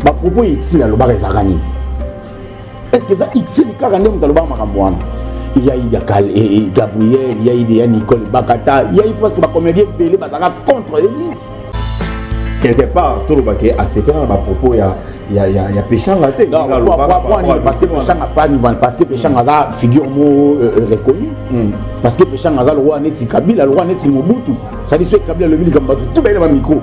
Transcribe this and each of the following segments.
ba propos ici la loba ezakani. Est-ce que ça ici le cas rendez mutaloba makamwana? Il y a eu Gabriel, il y a eu Nicole Bakata, il y a eu parce que ba comédien belé bazaka contre Elise. Quelque part tout le baquet à ces dans ma propos il y a péchant là tête. Non, parce que péchant n'a pas niveau parce que péchant a figure mot reconnu. Parce que péchant a le roi Neti Kabila, le roi Neti Mobutu. Ça dit ce Kabila le mili comme tout belle ma micro.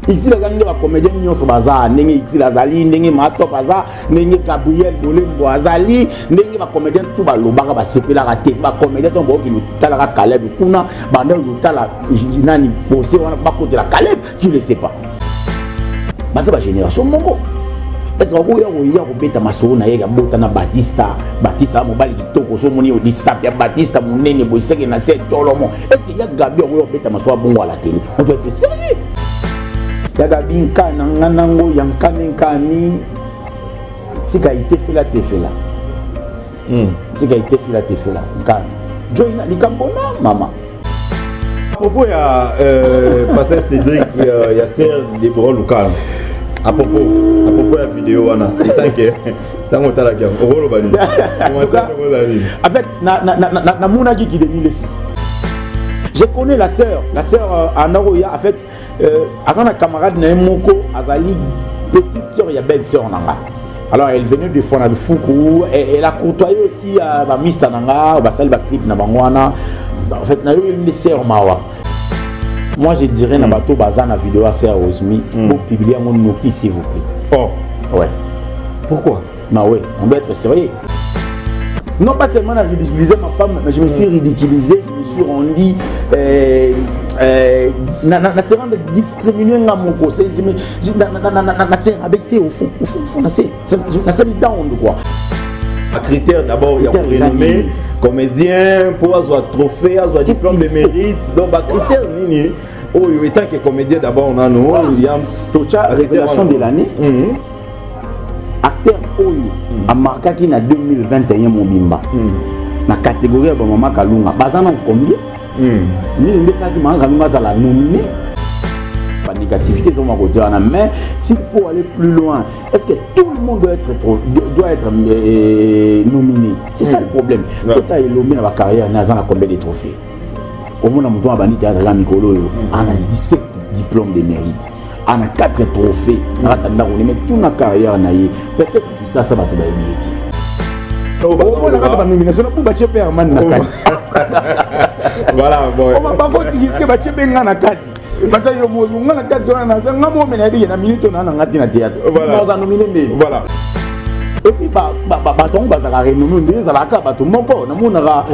Ici la zone de la comédie Nyon sur bazar, n'engue ici la zali, n'engue Mato bazar, n'engue Gabriel Dolembo azali, n'engue ma comédien tout ba loba ba sepe la raté, ba comédien ton bo qui nous tala la Caleb kuna, ba ndao nous tala nani bossé on ba côté la Caleb, tu le sais pas. Ba ça ba génération mongo. Est-ce que vous ya beta masoro na yega bota na Batista mobali kitoko so moni odi sapia Batista munene boiseke na se tolomo. Est-ce que ya Gabriel yo beta masoro bongo à la télé? On doit être sérieux. Yaga binka nanganango yankanenkani tika ite fela tefela tika ite fela tefela nkani joina likambona mama à propos ya pasteur Cédric ya ser de bro local à propos ya vidéo wana tango tala kia orolo bani en fait na muna qui devine ici je connais la sœur Anaroya en fait Azana camarade na moko azali petite sœur ya belle sœur nanga. Alors elle venait de Fona de Fuku et elle a côtoyé aussi ba Mista nanga, ba sali ba clip na bangwana. En fait na yo une sœur mawa. Moi je dirais na bato bazana vidéo à sœur Osmi pour publier mon nopi s'il vous plaît. Oh ouais. Pourquoi? Bah ouais, on doit être sérieux. Non pas seulement à ridiculiser ma femme, mais je me suis ridiculisé, je me suis rendu na se rendre discriminer nga moko c'est na se abaisser au fond na se down de quoi critère d'abord il y a pour renommer comédien pour avoir trophée avoir diplôme de mérite donc ba critère nini oh étant que comédien d'abord on a nous Williams Tocha révélation de l'année acteur oyo a marqué qui na 2021 mobimba na catégorie ba mama Kalunga bazana combien ni ça qui m'a ramené à la nominé pas négativité sur mon côté mais s'il faut aller plus loin est-ce que tout le monde doit être nominé c'est ça le problème quand tu as élomé dans la carrière n'a combien de trophées au moins on a banni théâtre à Mikolo on a 17 diplômes de mérite on a 4 trophées on a tout la carrière peut-être que ça va te donner on a pas nomination pour battre Perman na kati. Voilà bon. On va pas continuer que battre Benga na kati. Battre yo mozunga na kati on na ngamo mena di na minute on a ngati na théâtre. On a nominé ndé. Voilà. Et puis baton bazala renommé ndé zala ka baton moko na monara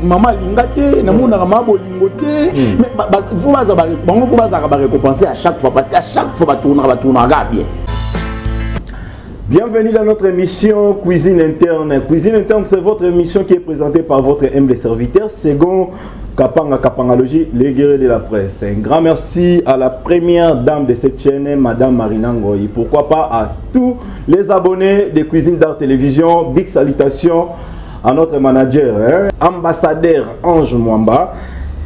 mama lingate na monara mabo lingote mais faut bazaba bon faut bazaka ba récompenser à chaque fois parce qu'à chaque fois batourna bien. Bienvenue dans notre émission Cuisine Interne. Cuisine Interne, c'est votre émission qui est présentée par votre humble serviteur, Segon Kapanga Kapangalogie, les guerriers de la presse. Un grand merci à la première dame de cette chaîne, Madame Marina Ngoyi. Pourquoi pas à tous les abonnés de Cuisine d'Art Télévision. Big salutations à notre manager, ambassadeur Ange Mwamba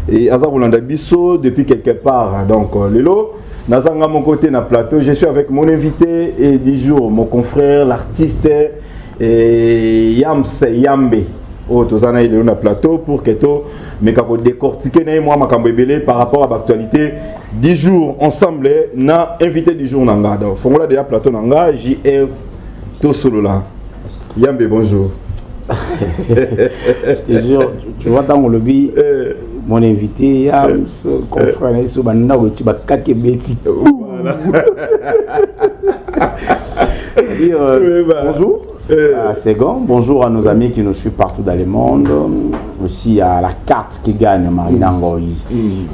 et Azarulanda Bisso depuis quelque part. Donc, Lelo. Nazanga mon côté na plateau, je suis avec mon invité et du jour mon confrère l'artiste Yams Yambe. Oh tozana il est na plateau pour que to mais kako décortiquer na moi makambo ebele par rapport à l'actualité du jour ensemble na invité du jour nanga. Donc fongola déjà plateau nanga JF to solo là. Yambe bonjour. Je te jure, tu vois dans mon lobby mon invité Yams confrère Nesso banna weti bakake beti. Bonjour à Segon, bonjour à nos amis qui nous suivent partout dans le monde, aussi à la carte qui gagne Marina Ngoyi,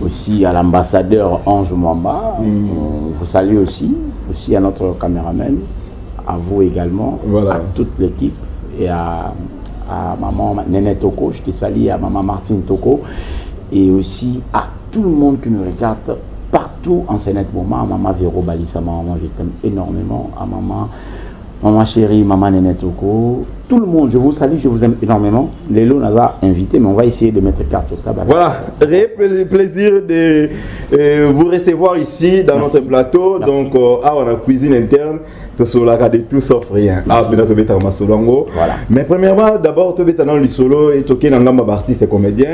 aussi à l'ambassadeur Ange Mwamba, on vous salue aussi à notre caméraman, à vous également, à toute l'équipe et à maman Néné Toko, je te salue à maman Martine Toko et aussi à tout le monde qui nous regarde partout en ce moment, à maman Véro Balissa, maman je t'aime énormément, à maman chérie, maman Néné Toko, tout le monde, je vous salue, je vous aime énormément. Lélo nous a invité, mais on va essayer de mettre carte sur table. Voilà, plaisir de vous recevoir ici dans notre plateau. Merci. Donc, on a cuisine interne, tout sur la de tout sauf rien. Voilà. Mais premièrement, d'abord, tu es dans le solo et tu es un artiste et comédien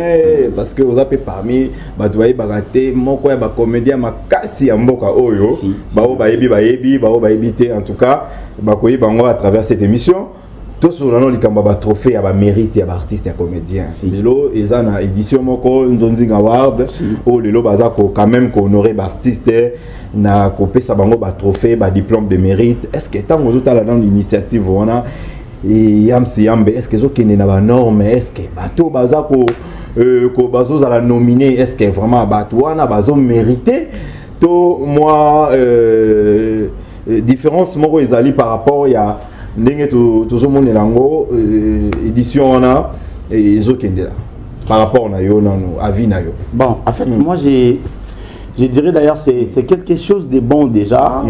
parce que vous avez parmi les bagaté, mon comédien, ma casse à Mboka Oyo, en tout cas, à travers cette émission. Tout sur le trophée à mérite à artiste et comédien. Lelo ils ont édition moko Nzonzing Award où lelo bazako quand même honorer artiste na copé ça bango ba trophée ba diplôme de mérite. Est-ce que tant aux autres dans l'initiative on a et yamsi yambe est-ce que zo kene na ba norme est-ce que bato bazako ko bazo za la nominer est-ce que vraiment bato wana bazo mériter to moi différence moko ezali par rapport ya ndenge tout monde lango édition on a et zokende là par rapport na yo na avis na yo. Bon, en fait moi je dirais d'ailleurs c'est quelque chose de bon déjà.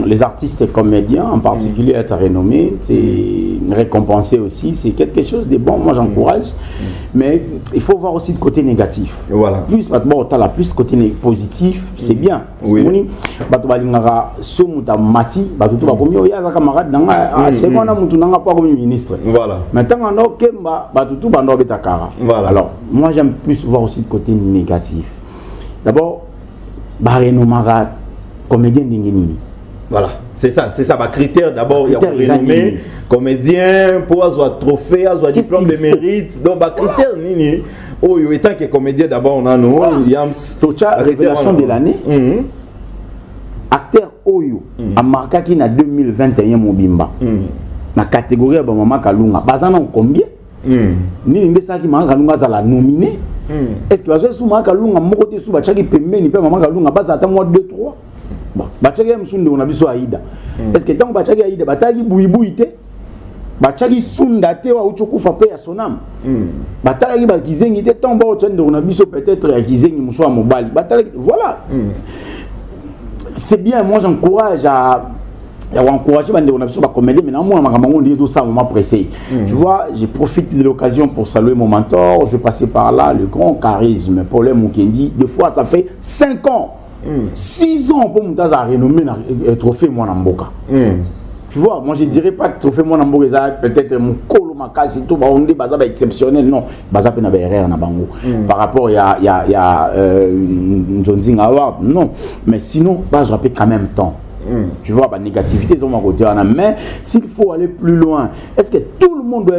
Les artistes et comédiens en particulier être renommés, c'est récompensé aussi, c'est quelque chose de bon, moi j'encourage. Mais il faut voir aussi le côté négatif. Voilà. Plus maintenant tu as la plus côté positif, c'est bien. Oui. Bato balingaka somuta mati, bato to bakomi oya za camarade nanga seconde mutu nanga pas comme ministre. Voilà. Maintenant no kemba bato to bando betakara. Voilà. Alors, moi j'aime plus voir aussi le côté négatif. D'abord Barenomara comédien d'Ingenini. Voilà, c'est ça, ma critère d'abord, il y a renommé comédien, pour avoir trophée, avoir diplôme de mérite. Donc, ma critère, nini, oh, étant que comédien d'abord, on a nous, Yams, révélation de l'année. Acteur Oyo, a marqué qui na 2021 Mobimba. La catégorie de Maman Kalunga, bazana combien? Nini mbesa qui Maman Kalunga ça l'a nominé. Est-ce que vas-y sous Maman Kalunga mon côté sous bachaki pembe ni pe Maman Kalunga basa attend moi 2 3. Bachaki msunde on a biso Aïda. Est-ce que tant bachaki Aïda bataki buibuite bachaki sunda te wa uchokufa pe ya sonam. Bataki ba kizengi te tant ba otende on a biso peut-être ya kizengi muswa mobali. Bataki voilà. C'est bien, moi j'encourage à encourager les comédiens, mais moi, je tout ça, moment pressé. Tu vois, je profite de l'occasion pour saluer mon mentor. Je passais par là, le grand charisme, Paul Mukendi. Des fois, ça fait 5 ans, 6 ans pour me renommer le trophée Mwanamboka. Tu vois, moi je dirais pas que trophée Mwanamboka, peut-être mon colo, ma casse, tout, on dit que c'est exceptionnel. Non, c'est une erreur. Par rapport à Nzonzing Award, non. Mais sinon, je rappelle quand même temps. Tu vois, la négativité, ils ont mon côté. Mais s'il faut aller plus loin, est-ce que tout le monde doit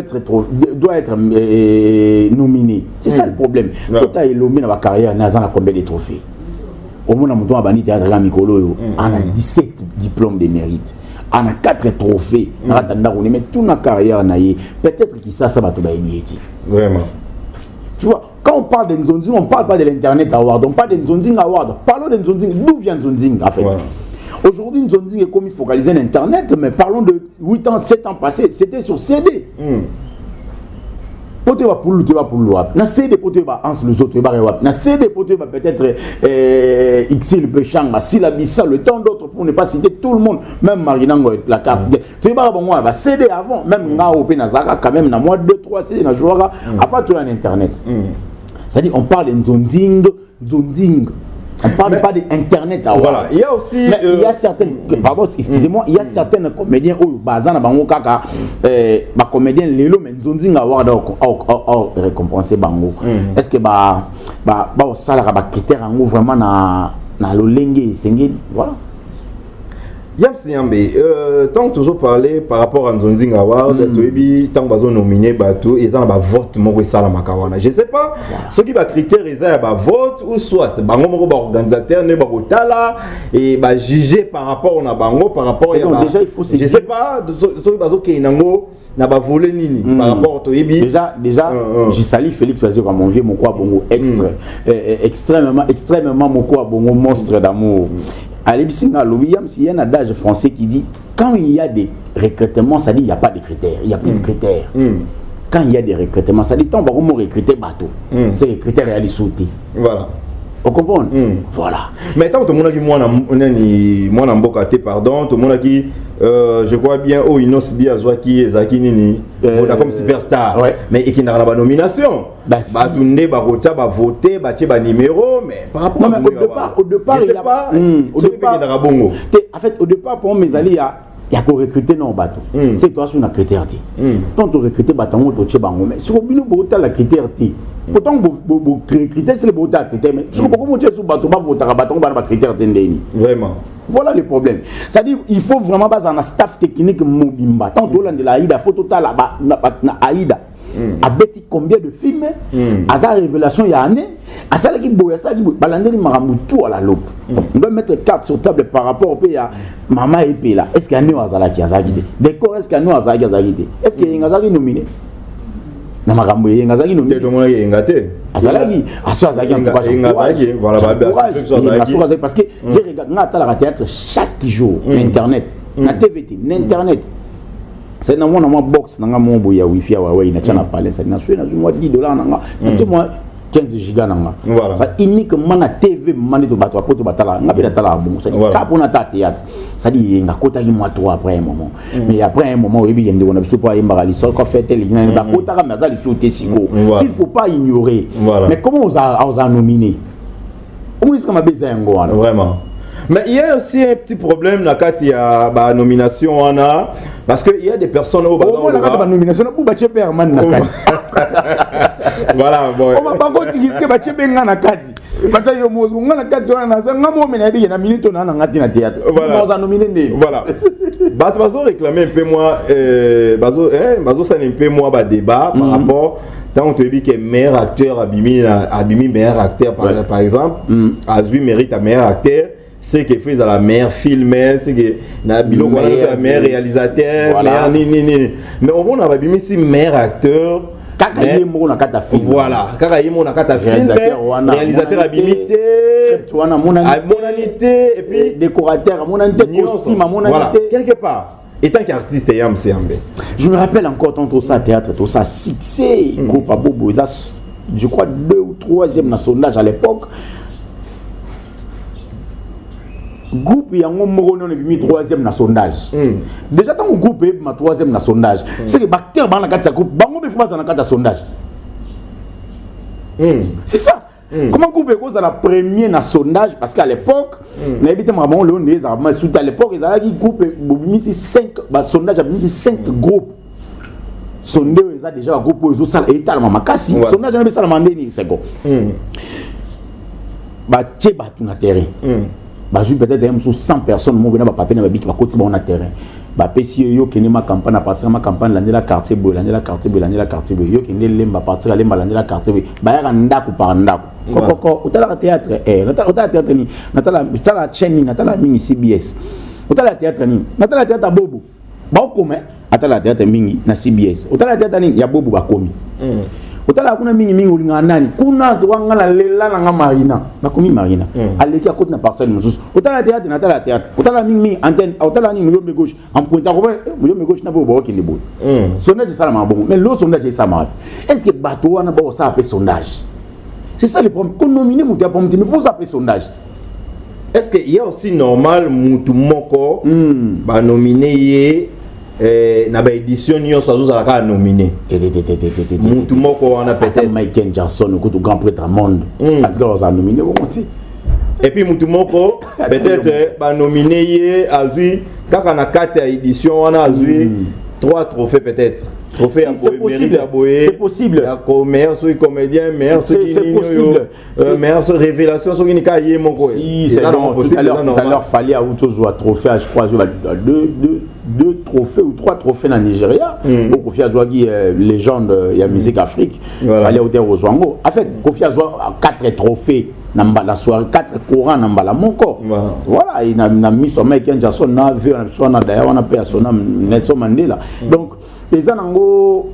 être nominé? C'est ça le problème. Quand tu as éliminé dans ma carrière, on a combien de trophées? Au moins, on a 17 diplômes de mérite. On a 4 trophées. Mais toute ma carrière, peut-être que ça va tout bien. Vraiment. Tu vois, quand on parle de Nzonzing, on ne parle pas de l'Internet Award, on parle de Nzonzing Award. Parlons de Nzonzing. D'où vient Nzonzing en fait? Aujourd'hui, Nzonzing est comme focalisé sur Internet, mais parlons de 8 ans, 7 ans passés, c'était sur CD. Pote va pour le wap. Na CD pote va ans les autres va wap. Na CD pote va peut-être Xil Pechanga, Silabissa, le temps d'autres pour ne pas citer tout le monde, même Marinango la carte. Tu vas bon moi CD avant, même nga opé na zaka quand même na moi 2 3 CD na jouera avant tout en Internet. C'est-à-dire on parle de Nzonzing. On ne parle pas d'Internet. Voilà. Il y a aussi. Mais il y a certaines. Pardon, excusez-moi, il y a certains comédiens où Bazana Bango Kaka, comédien Lelo, mais Nzonzing Award a récompensé Bango. Est-ce que ça a critère en vraiment na l'olenge sengeli? Voilà. Yamsi Yambe, tant que toujours parlé par rapport à Nzonzing Award, tant que vous nominé, ils ont un vote, je ne sais pas, ce qui va critère, ils ont un vote ou soit, organisateur, et juger par rapport à Bango, par rapport à. Déjà, il faut se dire. Je ne sais pas, ce qui n'a pas volé Nini, par rapport à Toyebi. Déjà, je salue Félix Oazio comme mon vieux Moko Bongo, extrêmement Moko Bongo, monstre d'amour. William, il y a un adage français qui dit quand il y a des recrutements, ça dit il n'y a pas de critères, il n'y a plus de critères. Quand il y a des recrutements, ça dit tant qu'on va recruter bateau, c'est les critères réalisés. Voilà. Vous comprenez? Voilà. Mais tant que tout le monde a dit moi n'amboka pardon, tout le monde a dit je crois bien au Inos Biazwaki Ezaki Nini comme superstar ouais. Mais et qui n'a pas nomination Si. Tunde Bakota ba voter ba ba numéro mais par rapport non, mais au départ il a pas au départ bongo en fait au départ pour mes alliés il y a qu'on recruter non bateau c'est toi sur un critère tant tu recruter bateau tu es bango mais si au bino bota la critère pourtant vous critère c'est le bota critère mais si vous monter sur bateau ba voter bateau ba critère tendeni vraiment. Voilà le problème. C'est-à-dire il faut vraiment pas un staff technique mobimba. Tant que de la Aïda, faut total na Aïda. A bêti combien de films à sa révélation il y a année à ça qui boya ça qui balandeli maramou tout à la loupe. On doit mettre carte sur table par rapport au pays à maman et pays là. Est-ce qu'il y a nous azala qui azagité? D'accord, est-ce qu'il y a nous azala azagité? Est-ce qu'il y a azali nominé? Na maramou y a azali nominé. Tout le monde est engagé. Azalagi, azalagi en tout cas, voilà, parce que j'ai regardé la théâtre chaque jour, internet, na TVT, n'internet. C'est dans mon box, dans mon boya wifi à Huawei, na chana palais, ça n'a sué na moi $10 nanga, na moi 15 gigas nanga. Voilà. Ça uniquement na TV mani to bato apoto batala, nga pena tala bon, ça dit cap on a ta théâtre. Ça dit nga kota yi moi toi après un moment. Mais après un moment oui bien on a besoin pas imbarali, so ko fait tel ina ba kota ka mazali sauter siko. S'il faut pas ignorer. Mais comment on a nominé? Où est-ce qu'on a besoin ngo ana? Vraiment. Mais il y a aussi un petit problème là quand il y a la nomination on a parce que il y a des personnes au bas la nomination pour battre Perman na kati. Voilà bon. On va pas continuer que battre benga na kati. Battre yo mozo ngana kati on na nga mo mena di na minute na ngati na théâtre. On a nominé né. Voilà. Bazo réclamer un peu moi bazo ça un peu moi ba débat par rapport tant on te dit que meilleur acteur Abimi meilleur acteur par exemple Azui mérite un meilleur acteur. C'est qui fait la meilleure film, c'est que Nabilo le meilleur réalisateur, voilà. Mais au moins on a bien mis meilleur acteur. Voilà. Réalisateur habilité, monanité et puis décorateur, monanité, costume, monanité. Quelque part. Et tant qu'artiste, je me rappelle encore tout ça théâtre, tout ça succès. Groupe Abobo, je crois 2 ou 3e dans sondage à l'époque. Groupe yango moko non bimi 3e na sondage. Déjà tant groupe est ma 3e na sondage. C'est que bactère dans la carte groupe bango be faut dans la carte sondage. C'est ça. Comment groupe est cause la première na sondage parce qu'à l'époque na habité maman le les armes sous à l'époque ils avaient groupe bimi 5 ba sondage a bimi 5 groupes. Sondé ils a déjà groupe ils ça et tellement makasi sondage na be ça mandé ni c'est go. Ba tché ba tout na terrain. Peut-être 100 personnes qui ont papier dans le terrain. Si yo kene ma campagne à partir de ma campagne la quartier boy la quartier yo kene lemba partir la quartier boy ba ya ndako par ndako koko utala théâtre utala théâtre ni natala chaîne natala mingi CBS utala théâtre ni natala théâtre bobo ba okome atala théâtre mingi na CBS utala théâtre ni ya bobo ba komi otala kuna mingi ulinga nani kuna twanga la lela nga marina bakomi marina aleki a côté na parcelle mususu otala théâtre otala mingi antenne otala ni muyombe gauche en pointant muyombe gauche na bobo ki nebo sondage ça la bon mais le sondage ça mal est-ce que bato wana ba ça appelle sondage c'est ça le problème qu'on nominer mutu ya pomte mais faut ça appeler sondage est-ce que il y a aussi normal mutu moko ba nominer na ba édition nyonso azozalaka nominé mutu moko wana peut-être Michael Jackson ko to grand prêtre monde parce que on a nominé bon et puis mutu moko peut-être ba nominé ye azui kaka na 4 édition wana azui 3 trophées peut-être trophée à c'est possible meilleur comédien meilleur meilleur révélation sur une carrière moko si c'est tout à l'heure fallait à autour trophée je crois deux trophées ou 3 trophées dans Nigeria pour Kofi Azwagi légende ya musique Afrique fallait au Rwanda en fait Kofi Azwagi 4 trophées dans la soirée 4 courants dans la moko voilà il a mis son mec Jackson na vu on a d'ailleurs on a payé son nom Nelson Mandela donc les anango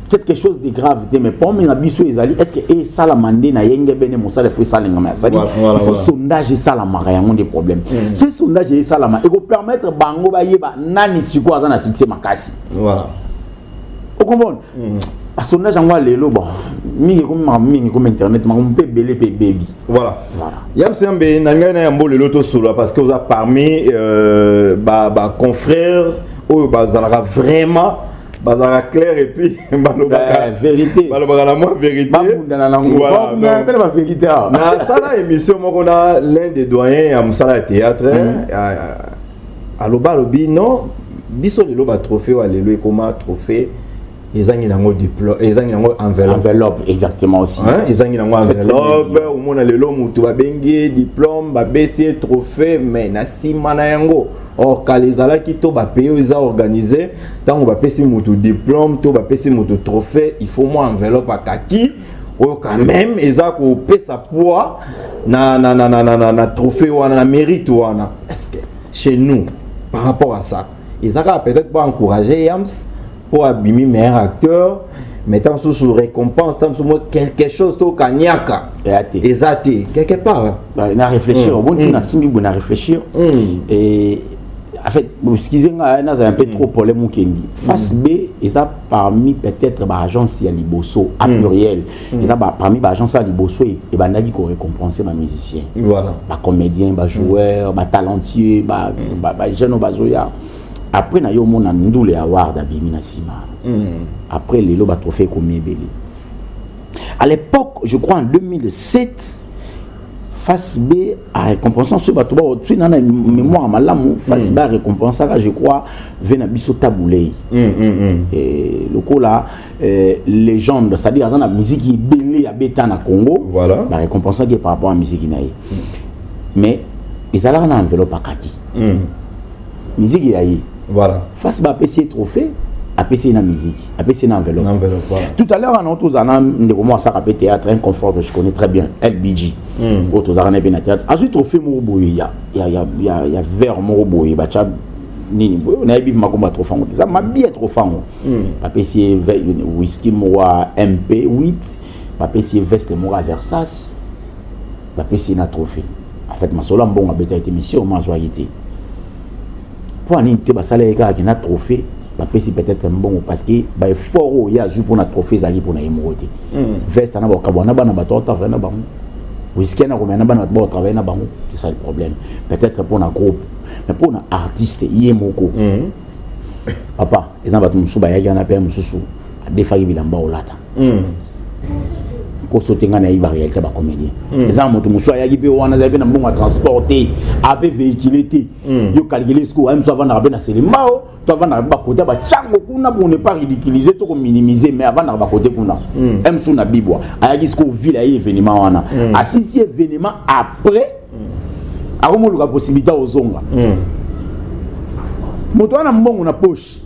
quelque chose de grave mais pour moi na biso ezali est-ce que et ça la mandé na yenge bene mosala fait ça ngama ça dit il faut sondage ça la mara yango des problèmes ce sondage ça la et ko permettre bango ba yeba nani siko azana succès makasi voilà vous comprenez à sondage en lelo bon mingi comme internet ma on peut belé baby voilà yam sembe nanga na yambo lelo to solo parce que vous a parmi confrères ou bazalaka vraiment bazalaka clair et puis vérité balobaka la moins vérité voilà la vérité na sala émission moko na l'un des doyens à musala théâtre aloba lobi non biso lelo ba trophée wa lelo ekoma trophée ezangi nango diplôme ezangi nango enveloppe exactement aussi ezangi nango enveloppe au mona lelo mutu ba bengi diplôme ba besi trophée mais na sima na yango or kalizala ki to ba paye eza organisé tango ba pesi mutu diplôme to ba pesi mutu trophée il faut moi enveloppe akaki ou quand même eza ko pesa poids na trophée wana na mérite wana est-ce que chez nous par rapport à ça ils a peut-être pas encourager Yams pour abîmer meilleur acteur, mettant sous récompense, quelque chose au Kanyaka. Exacté, quelque part. On a réfléchi, on a simbi, on a réfléchi. Et en fait, ce qu'ils ont un peu trop problème au Kendi. Face B, ils ont parmi peut-être l'agence à Liboso, à pluriel. Ils ont parmi l'agence à Liboso et ben qui récompenser ma musicien. Voilà. Ma comédien, ma joueur, ma talentueux, ma jeune, ma zoya. Après, na yo mona ndule award abimi na sima. Après, les loba trophée comme belé. À l'époque, je crois en 2007, Face B a récompensé ce bateau. Tu n'as pas mémoire malamu. Face B a récompensé, je crois, Venabiso Taboulei. Et le coup là, légende, c'est-à-dire dans la musique qui est belé à Béta na Congo. Voilà. La récompense qui est par rapport à la musique naïe. Mais ils allaient en enveloppe à Kaki. Musique y a eu. Voilà. Face à PC trophée, à PC na musique, à PC na enveloppe. Voilà. Tout à l'heure, on a tous de comment ça rappelle théâtre, un confort que je connais très bien, LBG. Autres arènes bien théâtre. À ce trophée Moroboy, il y a vert Moroboy, bacha nini. On a eu ma combat trop fan. Ça m'a bien trop fan. À PC whisky moi MP8, à PC veste moi Versace, à PC na trophée. En fait, ma sola bon a bêta été mission, ma joyeté. Pour un inte basala eka qui na trophée ba pesi peut-être un bon parce que ba effort il y a juste pour na trophée zali pour na émoroté veste na ba kabona bana ba tota na ba whisky na komena bana ba travailler na bango c'est ça le problème peut-être pour na groupe mais pour na artiste yemoko papa eza ba tumsu ba ya na pe mususu adefa bilamba olata ko sotenga na iba réalité ba comédien les gens moto muso ya gibe wana za na mbongo transporter avec véhiculité yo calculer ce ko même ça va na na selimao to va na ba côté ba chango kuna pour ne pas ridiculiser to ko minimiser mais avant na ba côté kuna même sous na bibwa aya gisko ville ay événement wana assisi événement après akomo la possibilité ozonga moto wana mbongo na poche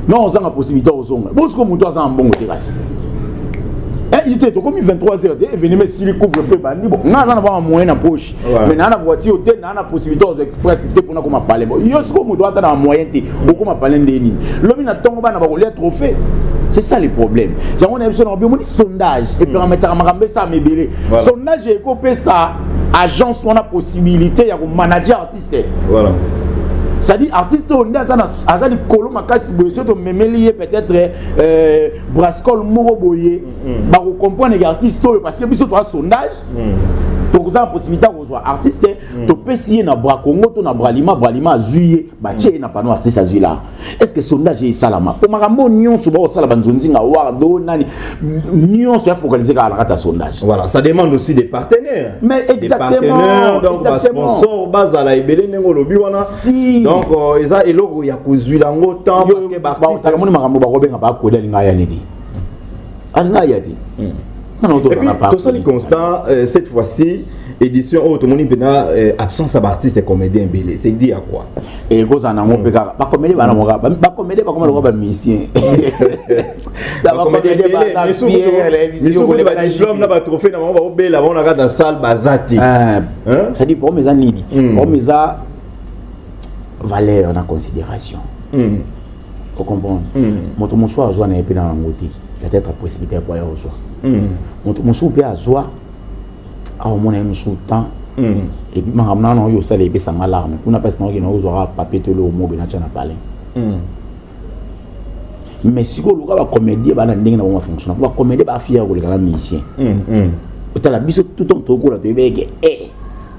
non ozanga possibilité ozonga parce que moto azanga mbongo te kasi. Il était comme 23h, événement si le couvre-feu bandi bon, on a un moyen en poche. Mais on a une voiture, on a la possibilité d'express pour nous parler. Yo ce qu'on doit avoir un moyen de beaucoup parler de lignes. L'homme n'a tombe pas dans le trophée. C'est ça le problème. J'ai on a vu un sondage et puis on mettre à ça me belé. Sondage est copé ça agence on a possibilité ya manager artiste. Voilà. C'est-à-dire artiste on a ça les colo makasi besoin de memelier peut-être Brascol Moroboye ba ko comprendre les artistes parce que biso to sondage donc vous avez la possibilité de voir artiste to pesier na bra Congo to na bralima juillet ba tché na pano artiste azui là est-ce que sondage est salama pour makambo nyonso ba osala banzonzi nga wardo nani nyonso ya focaliser ka la sondage voilà ça demande aussi des partenaires mais exactement des partenaires donc ba sponsor bazala ibele nengo lobi wana donc eza eloko ya kozui lango temps parce que ba artiste ka moni makambo ba robenga ba koda linga ya nidi alina ya di. Et puis, tout ça, le constat, cette fois-ci, édition où tout le monde est absence d'artistes et comédiens belés. C'est dit à quoi? Et quand on a un peu de comédie, on a pas comédie, pas comme on a musicien. La comédie belé, diplôme, là, trophée, on va au bel, on a dans la salle, bazati. Ça dit pour mes amis, pour mes valeurs en considération. Vous comprenez? Mon choix a joué un peu dans l'angouti. Peut-être à possibilité pour y avoir joie. Mon souper à joie, à au moins un sous temps. Et puis, ma ramenant non yo ça les baisse en alarme. Pour n'a pas ce qu'on a papier tout le mot bien na parler. mais si vous avez un comédien, vous avez un fonctionnaire. Vous avez un comédien, vous avez un musicien. Peut-être la bise tout le temps, vous avez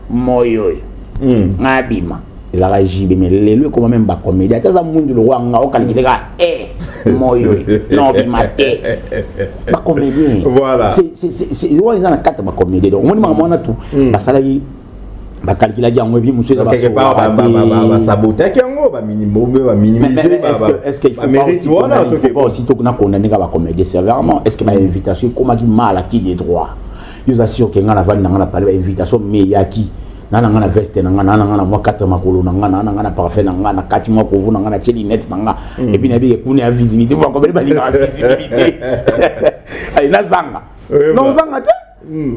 moi, Nabima. Ils ont agi, mais les lieux comme même pas comédien. Il y a un monde de roi, on calcule les gars, moi, non, masqué. Pas comédien. Voilà. C'est roi, ils ont 4 comédiens. Donc, on a tout. Ça va calculer bien on bien monsieur quelque part va saboter quelqu'un va minimiser est-ce qu'il faut pas aussi tout qu'on a condamné à comédie sévèrement est-ce que ma invitation comment qui mal acquis des droits ils assurent que ngana va ngana parler invitation mais yaki nana ngana veste ngana moi 4 makolo ngana parfait ngana 4 mois pour vous ngana cheli net ngana et puis nabi kuni à visibilité pour comme les visibilité ay na zanga non zanga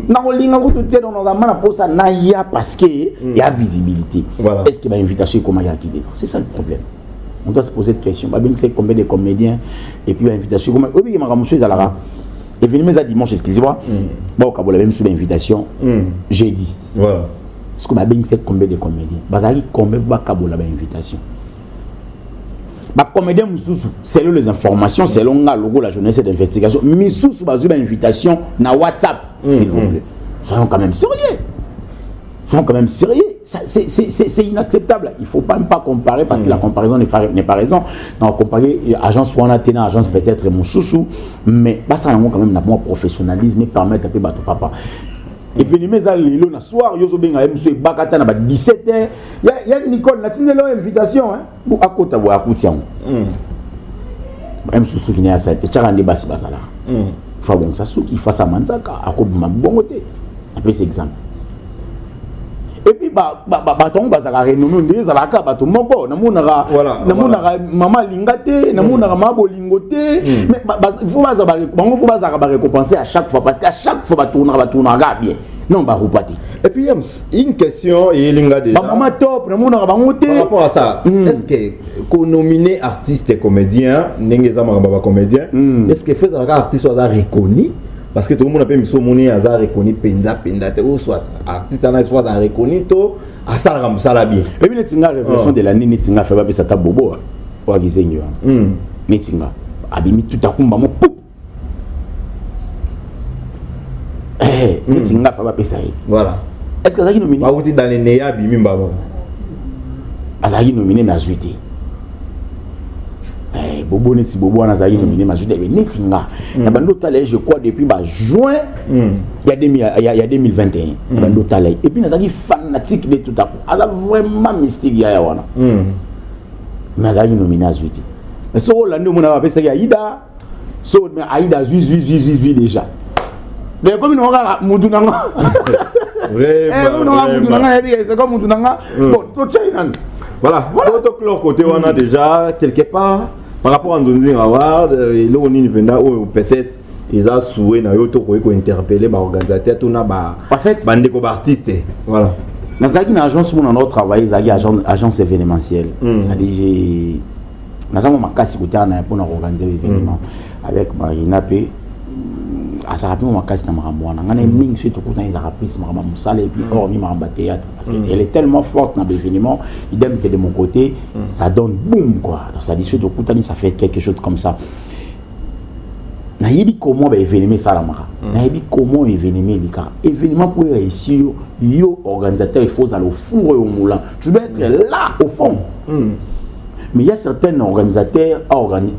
na olinga ko tout dans nos amana pour ça na ya parce que il y a visibilité. Voilà. Est-ce que ma invitation comment il y a quitté? C'est ça le problème. On doit se poser cette question. Ba bien c'est combien de comédiens et puis invitation comment oui il m'a monsieur Zalara. Et venu mes dimanche excusez-moi. Bon quand vous l'avez même sur l'invitation jeudi. Voilà. Est-ce que ba bien c'est combien de comédiens? Bazali combien ba kabola ba invitation. Ba comédien mususu selon les informations selon la logo la journée d'investigation mususu bazu ba invitation na WhatsApp s'il vous plaît. Soyons quand même sérieux. Soyons quand même sérieux. C'est inacceptable. Il ne faut pas même pas comparer parce que la comparaison n'est pas raison. Non, comparer agence Wanatena, agence peut-être mon chouchou, mais bah, ça a quand même un professionnalisme et permettre un peu bateau papa. Et puis mes amis le soir yozo benga monsieur bakata na ba 17h il y a Nicole na tindelo invitation hein pour à côté boire koutian même sous qui n'est à ça te tchakande basi basala fa bon ça sous qui fasse manzaka akobima bongote après cet exemple et puis baton bazaka renommé ndeza la ka bato moko namonaka namonaka mama lingate namonaka mabo lingote mais faut bazaka ba récompenser à chaque fois parce qu'à chaque fois batournaka bien non ba repati et puis une question et linga déjà maman top namonaka bangote par rapport à ça est-ce que qu'on nominer artiste et comédien ndengeza makamba comédien est-ce que fait ça artiste soit reconnu parce que tout le monde a pu me hasard reconnu penda ou soit artiste en soit reconnu to à ça la musala bien et puis netinga révélation de l'année netinga fait pas ça ta bobo wa gizenyo netinga abimi tout à kumba mo pou netinga fait pas ça voilà est-ce que ça qui nominé ba wuti dans les neya abimi mbabo azaki nominé na juité bobo neti bobo wana zaki nominé ma juité mais netinga na bando talé je crois depuis juin il y a 2021 bando talé et puis nazaki fanatique de tout à coup ala vraiment mystique ya wana mais azaki nominé à juité mais so la ndo mona ba pesa ya Aïda so mais Aïda zui déjà mais comme nous regarde mudunanga c'est comme mudunanga bon to China voilà d'autres clore côté on a déjà quelque part par rapport à Ndonzi Award et là on y vient ou peut-être ils ont souhaité na yo to ko interpeller ba organisateur tout na ba en fait bande ko artiste voilà dans une agence où on a travaillé zaki agence événementielle c'est-à-dire j'ai dans un makasi côté na pour organiser l'événement avec Marina P à ça rapide makasi na maramwana ngana mingi surtout quand ils a rappelé marama musala et puis hormis maramba théâtre parce qu'elle est tellement forte dans l'événement idem que de mon côté ça donne boum quoi donc ça dit surtout quand ça fait quelque chose comme ça na yebi comment ba événement ça la mara na yebi comment événement pour réussir yo organisateur il faut aller au four et au moulin tu dois être là au fond mais il y a certains organisateurs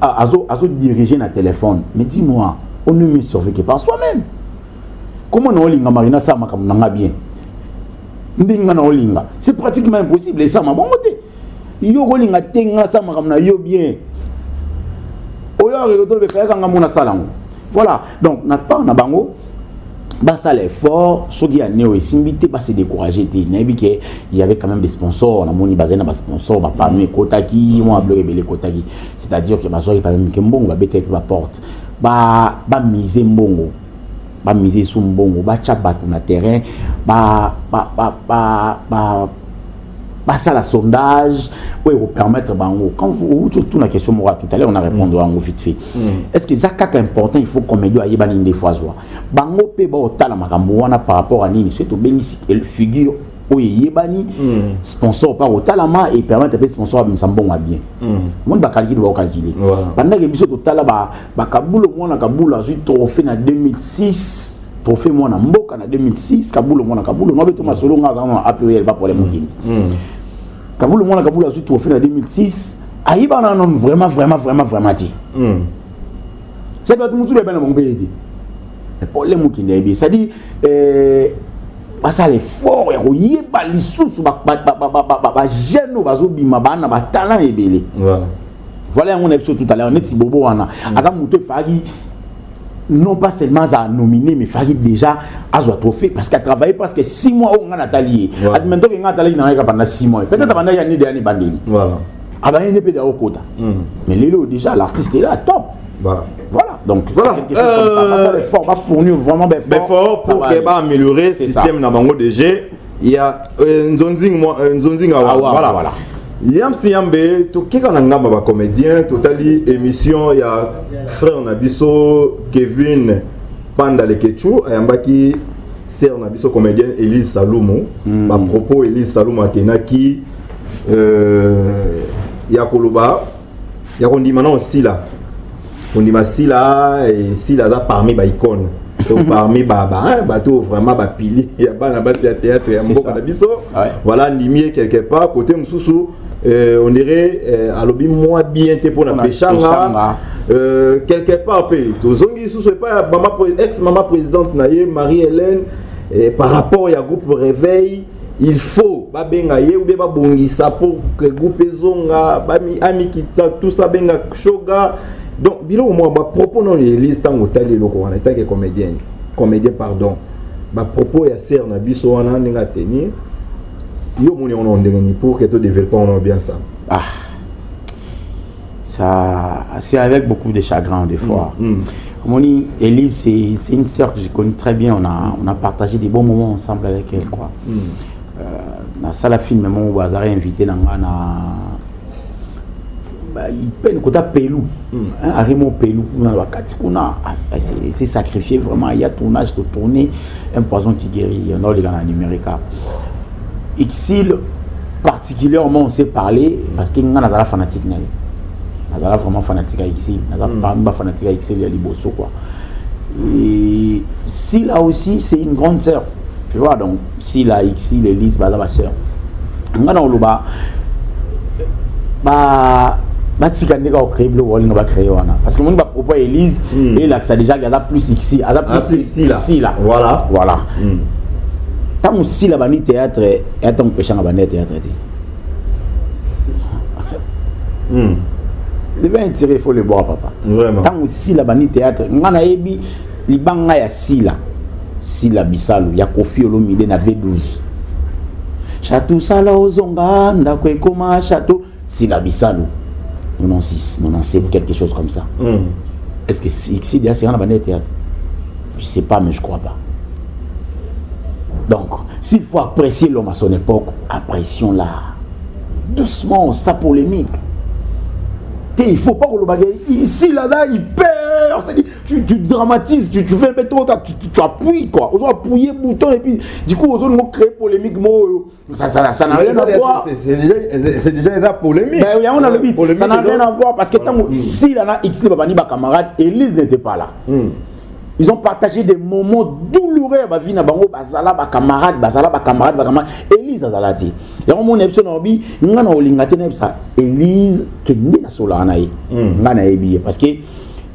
à diriger un téléphone mais dis-moi on ne me surveille que par soi-même. Comment on linga marina ça makam nanga bien? Ndinga na olinga. C'est pratiquement impossible et ça m'a bon côté. Yo linga tenga ça makam na yo bien. Oya regoto be faire kanga mona salango. Voilà. Donc na pas na bango ba ça l'effort, ceux qui a néo et simbité pas se décourager té. Na il y avait quand même des sponsors, na moni bazena ba sponsors ba parmi Kotaki, moi bleu belé Kotaki. C'est-à-dire que bazoi par même kembongo ba bete la porte. Ba miser mbongo ba miser sur mbongo ba tchaba na terrain ba ça la sondage oui vous permettre bango quand vous tout la question moi tout à l'heure on a répondu en vite fait est-ce que ça est important il faut qu'on me doit y bani des fois bango pe ba otala makambo wana par rapport à nini c'est to béni figure oui yebani sponsor par au talama et permettre de sponsor à bon à bien monde va calculer pendant que biso totala ba kabulo mona kabulo azui trophée na 2006 trophée mona mboka na 2006 kabulo mona kabulo no beto masolo nga za APL pas pour les mokini kabulo mona kabulo azui trophée na 2006 ayiba na non vraiment ti c'est pas tout musu le bana mon pays pour les mokini bien ça dit ça l'effort et royer balisusu ba jeune bazo bima bana ba talent ebele voilà on épisode tout à l'heure net bobo wana ata muto fagi non pas seulement à nominer mais fagi déjà à soit trophée parce qu'il a travaillé presque 6 mois au ngana talier admento que ngana talier na pendant 6 mois peut-être pendant il y a ni dernier bandeli voilà aba il n'est pas au quota mais lelo déjà l'artiste est là top voilà donc voilà quelque chose comme ça l'effort va fournir vraiment fort pour améliorer le système na bango de jeu il y a Nzonzinga voilà Yamsi Yambe to kika na ngamba ba comédien totali émission il y a frère Nabiso Kevin Panda Lekechu ayambaki sœur Nabiso comédienne Elise Salumo à propos Elise Salumo atenaki ya koloba ya kondimana aussi là on dit Sila et Sila là parmi ba icône donc parmi bateau vraiment ba pili ya bana ba théâtre ya mboka na biso voilà nimier quelque part côté mususu on dirait alobi moi bien te pour na pechanga quelque part pe tozongi susu pas maman ex maman présidente naie Marie-Hélène par rapport ya groupe réveil il faut babenga ye ou bien babongisa pour que groupe zonga bami ami kitsa tout ça benga shoga. Donc, bilo moi, propos non les listes en hôtel loko on est comédien pardon. Ma propos ya sœur na biso wana ndinga tenir. Yo moni on ndengeni pour que tout développement bien ça. Ça c'est avec beaucoup de chagrin des fois. Moni Elise c'est une sœur que je connais très bien, on a partagé des bons moments ensemble avec elle quoi. Na salle film même où Bazari invité na il peine côté Pelou à Raymond Pelou c'est sacrifié vraiment il y a tournage de tourner un poison qui guérit on a les gars en numérique Exil particulièrement on s'est parlé parce qu'il y a des fanatiques nazala vraiment fanatique à Exil nazala pas fanatique à Exil il y a liboso quoi et si là aussi c'est une grande sœur tu vois donc si là Exil Elise bah la sœur on a dans le bas batika ndeka au créer le wall nga ba créer wana parce que mon ba propos Elise et là que ça déjà gada plus ici a plus ici là voilà tant aussi la bani théâtre et tant péché na bani théâtre le vin tiré il faut le boire papa vraiment tant aussi la bani théâtre ngana yebi libanga ya sila bisalo ya Kofi Olomide na V12 château sala ozonga ndako ekoma château sila bisalo 96, 97, quelque chose comme ça. Est-ce que ici, c'est un théâtre? Je ne sais pas, mais je ne crois pas. Donc, s'il faut apprécier l'homme à son époque, apprécions-la. Doucement, sa polémique. Et il ne faut pas que le bagage. Ici, là, il perd. Tu dramatises, tu fais un peu trop, tu appuies quoi. On doit appuyer le bouton et puis, du coup, on doit créer polémique. Ça n'a rien à voir. C'est déjà une polémique. Ben, on a le but. Ça n'a rien à voir parce que tant si là, X, les camarades, Elise n'était pas là. Ils ont partagé des moments douloureux à vie na bango bazala ba camarade Elise azala ti ya mon episode obi ngana olingate na ça Elise ke ndi na sola na ye ngana ebi parce que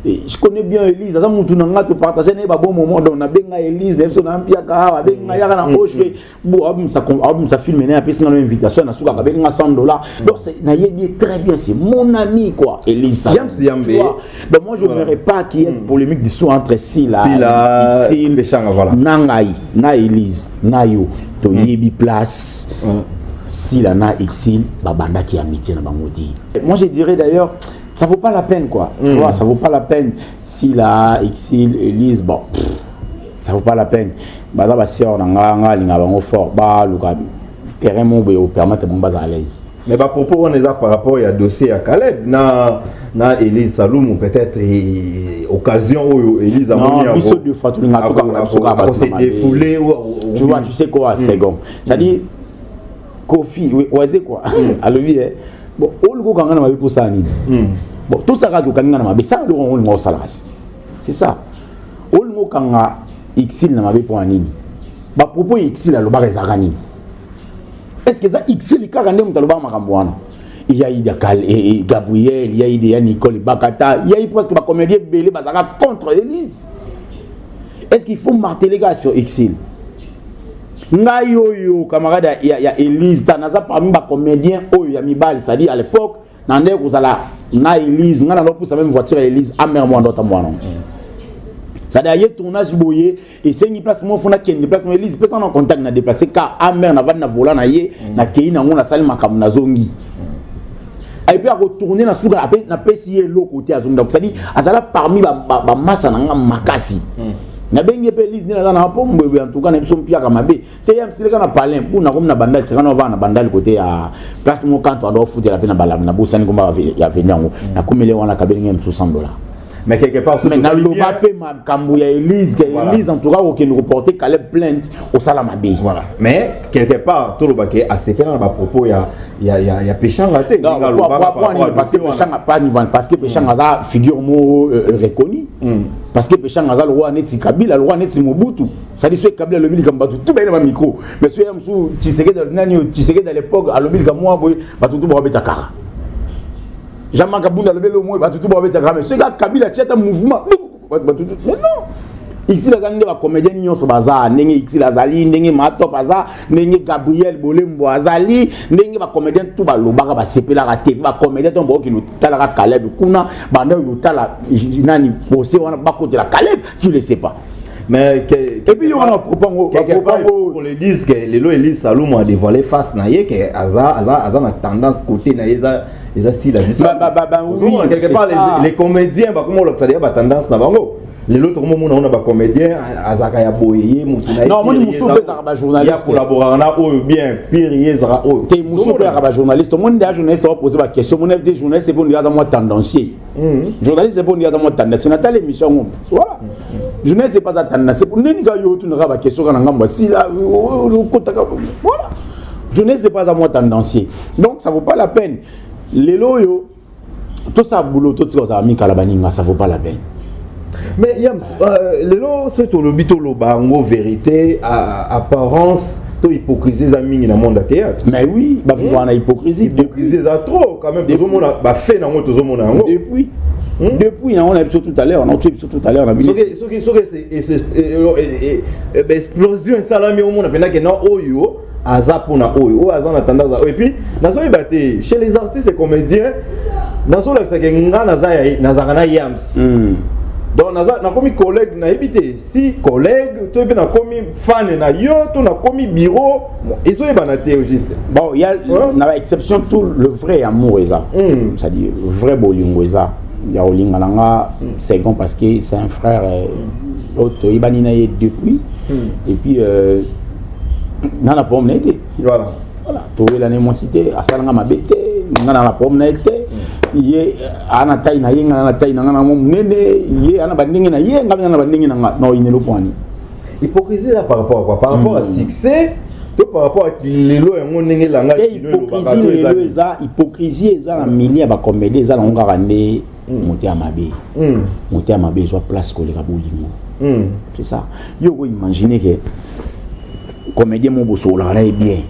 je connais bien Elise ça mutu na ngata partager na ba bon moment donc na benga Elise episode na mpia ka benga yaka na oshwe bo abum ça filmer na pesa na invitation na suka ka benga $100 donc c'est na yebi très bien c'est mon ami quoi Elise donc moi je n'aimerais pas qu'il y ait une polémique d'histoire entre Sila voilà Nangai na Elise na yo to yebi place Sila na Exil babanda qui amitié na bangodi moi je dirais d'ailleurs ça vaut pas la peine quoi tu vois ça vaut pas la peine Sila Exil Elise bon ça vaut pas la peine bada ba sœur nga linga bango fort ba luka terrain mo be permettre bon bas à l'aise. Mais par propos on est par rapport à dossier à Caleb na Elise Salumu peut-être occasion où Elise a mis en biso de fois tu l'as tout défoulé tu vois tu sais quoi c'est bon c'est à dire Kofi oui oise quoi alobi bon oluko kanga na mabe pour ça nini bon tout ça ka kanga na mabe ça le on ngo salas c'est ça oluko kanga Xil na mabe pour nini ba propos Xil aloba ezaka nini est-ce que ça Xil ka kande mutaloba makambo wana il y a eu Gabriel il y a eu Nicole Bakata il y a eu presque ba comédien belé bazaka contre Élise est-ce qu'il faut marteler gars sur Xil nga yo camarade ya Élise tanaza parmi ba comédien oyo ya mibali c'est-à-dire à l'époque nande kozala na Élise nga na lopusa même voiture ya Élise amer moi ndota moi non c'est-à-dire y tournage boyé et c'est une place moi fona ken place moi Élise personne en contact na déplacer car amer na va na volant na ye na kei na ngona sali makamu na zongi et puis à retourner na souka na pesier l'autre côté à zongi c'est-à-dire azala parmi ba massa na nga makasi na bengi pe Élise na na pombo en tout cas na biso mpia kama be te yam sileka na parler pour na comme na bandal c'est quand on va na bandal côté à place mon quand on doit foutre la peine bala na bosani komba ya venir na komele wana kabeli ngem $60 mais quelque part mais na loba pe ma kambu ya Élise que Élise en tout cas aucun reporter qu'elle plainte au salamabe voilà mais quelque part tout le baquet à ces dans ba propos ya péchant raté parce que péchant a pas niveau parce que péchant a figure mo reconnu parce que péchant a le roi neti Kabila le roi neti Mobutu ça dit soit Kabila le mili comme batu tout bien micro mais soit yamsu Tshisekedi à l'époque à le mili comme moi boy batu tout ba betakara Jean-Marc Kabunda le vélo moi batu tout ba betakara mais ce gars Kabila tient un mouvement mais non Xil azali ba comédien nyonso baza ndenge Xil azali ndenge Mato baza ndenge Gabriel Bolembo azali ndenge ba comédien tout ba lobaka ba sepela ka te ba comédien to mboki lutala ka Caleb kuna banda lutala nani posé wana ba côté la Caleb tu le sais pas mais et puis on a propango pour le disque les lo Élise Salomo a dévoilé face na ye que aza na tendance côté na eza style la vie quelque part les comédiens ba comment ça dire ba tendance na bango les autres moments on a ba comédien azaka ya boyé mutuna non moi muso pe za ba journaliste ya collaborer na o bien pire yezara o te muso pe ba journaliste mon des journalistes va poser ba question mon des journalistes c'est bon dire dans moi tendancier journaliste c'est bon dire dans moi tendancier na telle émission voilà journaliste c'est pas ça tendance c'est pour nini ga yo tu na ba question kana ngamba si là voilà journaliste c'est pas ça moi tendancier donc ça vaut pas la peine les loyo tout ça boulot tout ça ami kalabaninga ça vaut pas la peine. Mais Yams, c'est le bitolo bango vérité, apparence, to hypocrisie za mingi na monde à théâtre. Mais oui, bah vous avez hypocrisie. Hypocrisie za trop quand même. Tout le monde a fait dans tout le monde. Depuis, on a vu tout à l'heure, on a tué tout à l'heure. C'est explosion ça là mais au monde a que non oyo. Azapona oyo azana tendance et puis nazo ibate chez les artistes et comédiens nazo la que nga nazana Yams donc na komi collègue na ebité si collègue to be na komi fan na yo to na komi bureau ils ont ebanaté au juste bon il y a na exception tout le vrai amour eza c'est-à-dire vrai bolingo eza ya olinga nanga second parce que c'est un frère auto ibani na depuis et puis dans la pomme n'était voilà trouver l'animosité à salanga mabete dans la pomme n'était yé ana taille na yé na taille na ngana mom nene yé ana bandingi na yé ngam na bandingi na no inelo point hypocrisie là par rapport à quoi par rapport à succès tout par rapport à lelo yango ndenge langa hypocrisie eza na milieu ba comédie eza na ngaka nde monter à mabe soit place ko le kabolingo c'est ça yo ko imaginer que comédien mon bosso là est bien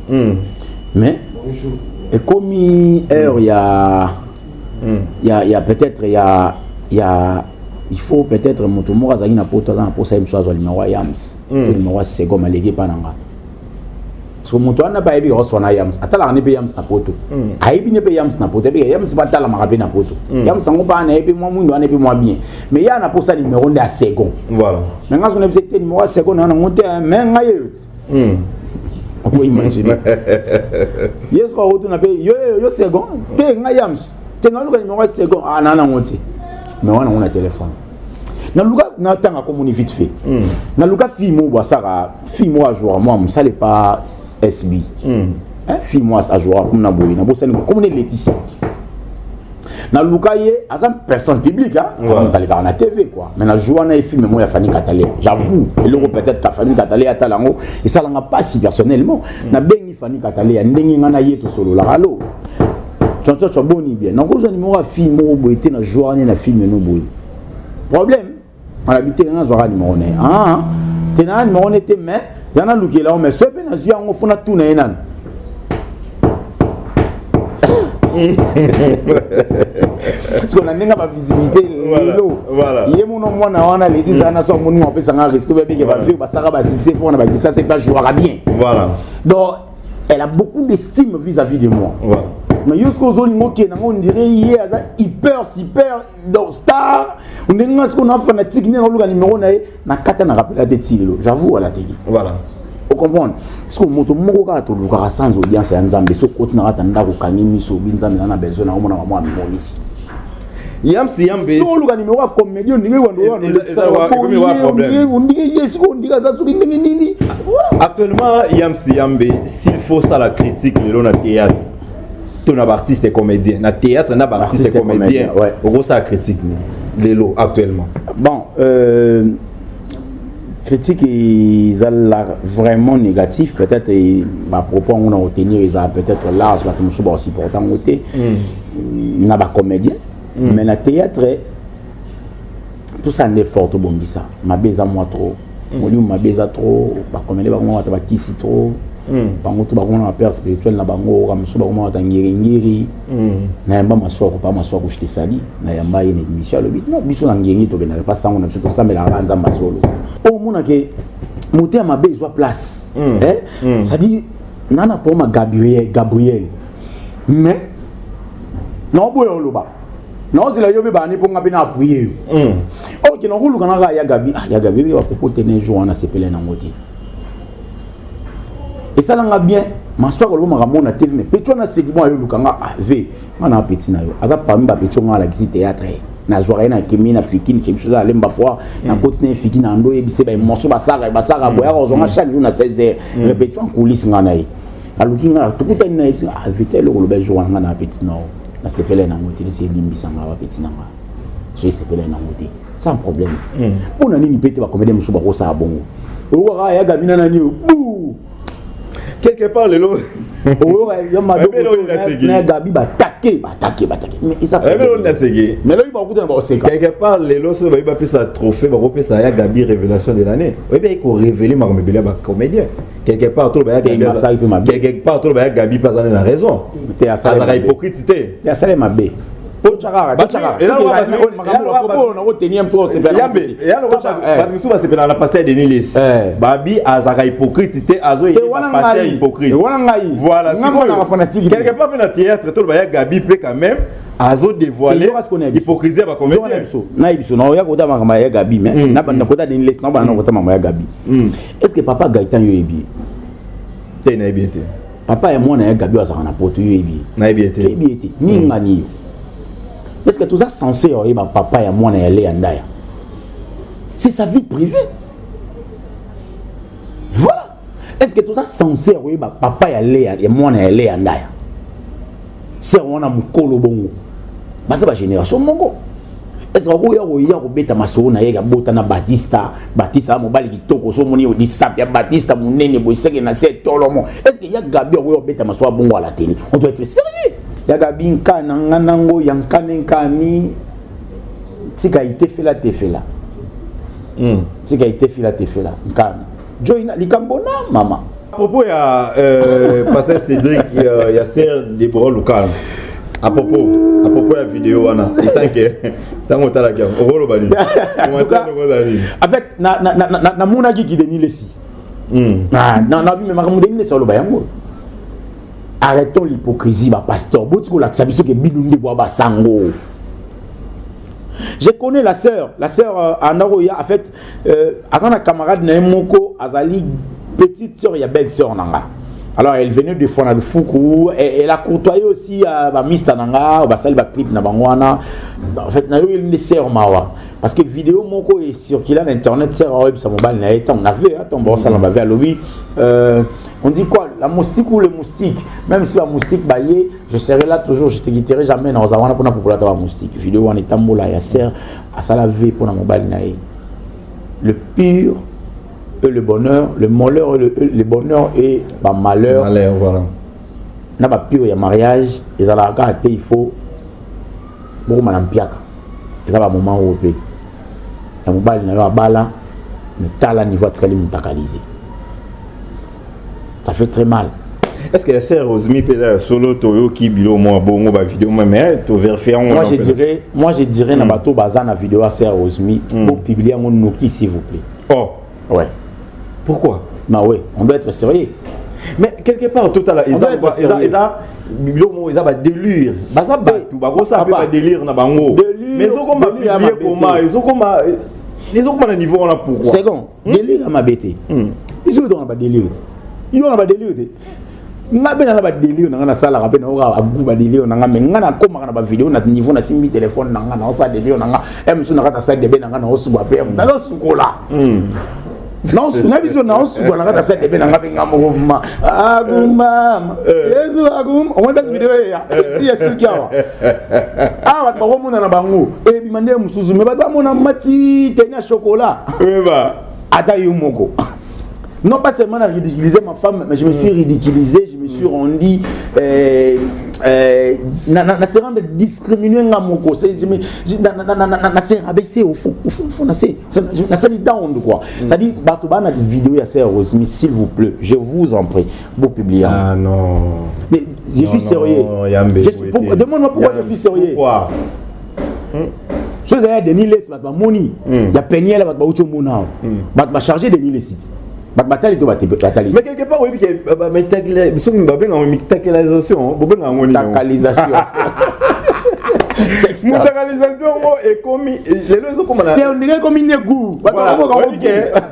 mais et comme heure il y a peut-être il faut peut-être moto moko azali na poto za na posa imso azali mawa Yams to mawa sego malege pananga so moto ana ba ebi roso na Yams atala ne be Yams na poto aibi ne be Yams na poto be Yams ba tala maka be na poto Yams ngo ba na ebi mo mundo ana ebi mo bien mais ya na posa numéro nda sego voilà mais ngaso ne bizete numéro sego na ngote mais ngaye on peut imaginer yes ko retourna pe yo second te nga Yams te nga luka numéro second ana na ngote mais on a téléphone na luka na tanga comme vite fait na luka fille mo boisara fille mo a jouer moi ça n'est pas SB fille mo a jouer comme na boy na bosani comme Laetitia na lukaye aza personne publique hein on na TV quoi mais na joue na film moi ya Fanny Katalé j'avoue le peut-être que Fanny Katalé atalango et ça l'a pas si personnellement na bengi Fanny Katalé ya ndenge ngana yeto solo la allo tu boni bien na kozo numéro ya film mo boité na journée na film no boy problème on habité na zoa numéro né ah tena numéro né te mais zana lukela mais so pe na zia ngo funa tout na enan parce qu'on a n'enga pas visibilité voilà il y a mon mwana wana les 10 ans sont mon on peut s'en risque bien que va faire ba ça ba succès faut on a dit ça c'est pas jouera bien voilà donc elle a beaucoup d'estime vis-à-vis de moi voilà mais jusqu'aux zone moké on dirait hier hyper donc star on est ce qu'on a fanatique ni on numéro na kata na rappel la tête j'avoue à la télé voilà vous comprenez parce que moto moko ka to luka sans audience ya nzambe so koti na atanda ko kangi miso binzambe na besoin na mona mama monisi yamsi yambe so luka numéro ya comédie ndike wando on ndike yes ko ndika za suki ndenge nini actuellement yamsi yambe s'il faut ça la critique le na théâtre ton artiste et comédien na théâtre na artiste et comédien gros ça critique lelo actuellement bon critique ils ont vraiment négatif peut-être à propos on a obtenir ils ont peut-être large parce que nous sommes aussi important côté n'a pas comédien mais la théâtre tout ça n'est fort au bon ça ma beza moi trop ma beza trop pas comédien pas moi ta kisi trop bango to bango na père spirituel na bango comme so bango ta ngiri na yamba masoko pas masoko je te sali na yamba une émission le bit non biso na ngiri to bena pas sango na tout ça mais la banza masolo au mona ke monter à ma besoin place ça dit nana pour ma Gabriel mais non boyo loba non zila yobe ba ni ponga bina appuyer OK non hulu kana ya Gabi va proposer tenir jour na sepele na ngoti et ça l'a bien maswa ko loma kamona TV mais petro na segment yo lukanga ave mana petit na yo aza parmi ba petro ngala kisi théâtre na joie na kimi na fikini quelque chose alemba fois na continue fikini na ndo ebise ba morceau basaka boya ko zonga chaque jour na 16h répétition en coulisses ngana yi alukinga tukuta na ebise ave tele ko lobe joie ngana petit na na sepele na ngoti c'est limbisa ngaba petit na ngaba so sepele na ngoti sans problème pour na nini pete ba comédie musuba ko sa bongo o wa ya gamina na ni bou quelque part les lots Gabi va attaquer mais il s'appelle mais là il va écouter quelque part les lots va appeler ça trophée va appeler ça Gabi révélation de l'année oui bien il faut révéler ma comédien quelque part tout quelque part tout Gabi pas en a raison t'es à ça la hypocrite t'es à ça ma bé et là on va tenir un peu c'est bien et alors on va se faire la pasteur de Nilis Babi azara hypocrite azo il pasteur hypocrite voilà quelque part dans le théâtre tout le Gabi peut quand même azo dévoiler hypocrisie va commettre na ibiso na ya kota mama ya Gabi mais na banda kota de Nilis na banda kota mama ya Gabi est-ce que papa Gaëtan yo ebi te na ebi te papa et moi na ya Gabi azara na poto yo ebi na ebi te ni ngani est-ce que tout ça censé y ma papa et moi na aller andaya c'est sa vie privée voilà est-ce que tout ça censé y ma papa et aller et moi na aller andaya c'est on a mukolo bongo basa ba génération mongo est-ce que ya ko beta maso na yega bota na Batista mobali kitoko so moni o disap ya Batista munene boiseke na set tolomo est-ce que ya Gabi o beta maso bongo à la télé on doit être sérieux ya Gabi nkana nganango yankane nkani tika ite fela tefela tika ite fela tefela nkana joina likambona mama à propos ya pasteur Cédric ya sœur Deborah Lukal à propos la vidéo wana tango tala kia orolo bani en fait na mona ki de ni lesi na bi me makamu de ni lesi oloba yango arrêtons l'hypocrisie ba pasteur botiko la sabiso ke bilunde boa ba sango je connais la sœur Anaroya en fait azana camarade na moko azali petite sœur ya belle sœur nanga. Alors elle venait de Fona de Fuku et elle a côtoyé aussi à Mista Nanga, au Sali Clip Nabangwana. En fait, n'a eu une sœur Mawa. Parce que vidéo moko est circulée sur internet, c'est web ça mobile n'a été on avait attends bon ça on avait à lobby on dit quoi la moustique ou le moustique. Même si la moustique baillé, je serai là toujours, je te quitterai jamais dans Zawana pour la population de la moustique. Vidéo en étant moula ya sert à ça la vie pour la mobile naïe. Le pur et le bonheur, le malheur et le bonheur et le malheur. Malheur, voilà. Na ba pur ya mariage, et ça la gâte il faut beaucoup madame piaka. Et ça va moment où on la mobile naïe à bala, mais t'as la niveau de ce mutakalisé. Ça fait très mal. Est-ce que c'est Rosmi peut solo Toyo qui bilo moi bon ba vidéo mais to vérifier moi je dirais na bateau bazan na vidéo à Serre Rosmi pour publier mon Noki s'il vous plaît. Oh ouais. Pourquoi? Bah ouais, on doit être sérieux. Mais quelque part tout à l'heure ils ont délire. Baza batu ba ko ça pas délire na bango. Mais ils ont comme publier comment ils ont comme niveau là pourquoi? Second, délire à ma bête. Ils ont dans ba délire. Ils ont ba délire. Nga bena ba délire na sala ka bena oka abu ba délire na nga me nga na koma na ba vidéo na niveau na simbi téléphone na nga na osa délire na nga emsu na ka ta sa de bena nga na osu ba pe na ga sukola na osu na biso na osu na ka ta sa de bena nga benga mo ma aguma yesu agum on va vidéo ya si yesu kiawa ah ba ko mona na bango e bi mande musuzu me ba mona mati tenya chocolat ba ata yumoko. Non pas seulement à ridiculiser ma femme, mais je me suis ridiculisé, je me suis rendu, na se rendre discriminé à mon côté, na se rabaisser au fond, na se dit down de quoi. C'est-à-dire, Batouba na vidéo à Serre Rosmi, s'il vous plaît, je vous en prie, vous publiez. Ah non. Mais je suis sérieux. Demande-moi pourquoi je suis sérieux. Pourquoi? Je suis allé Denis Les, Moni, il y a Peigné là, Batouba Mona, Batouba chargé Denis Les sites. Mais quelque part, oui, métacalisation. Métacalisation est commis. Les leçons comme la. On dirait comme une goût.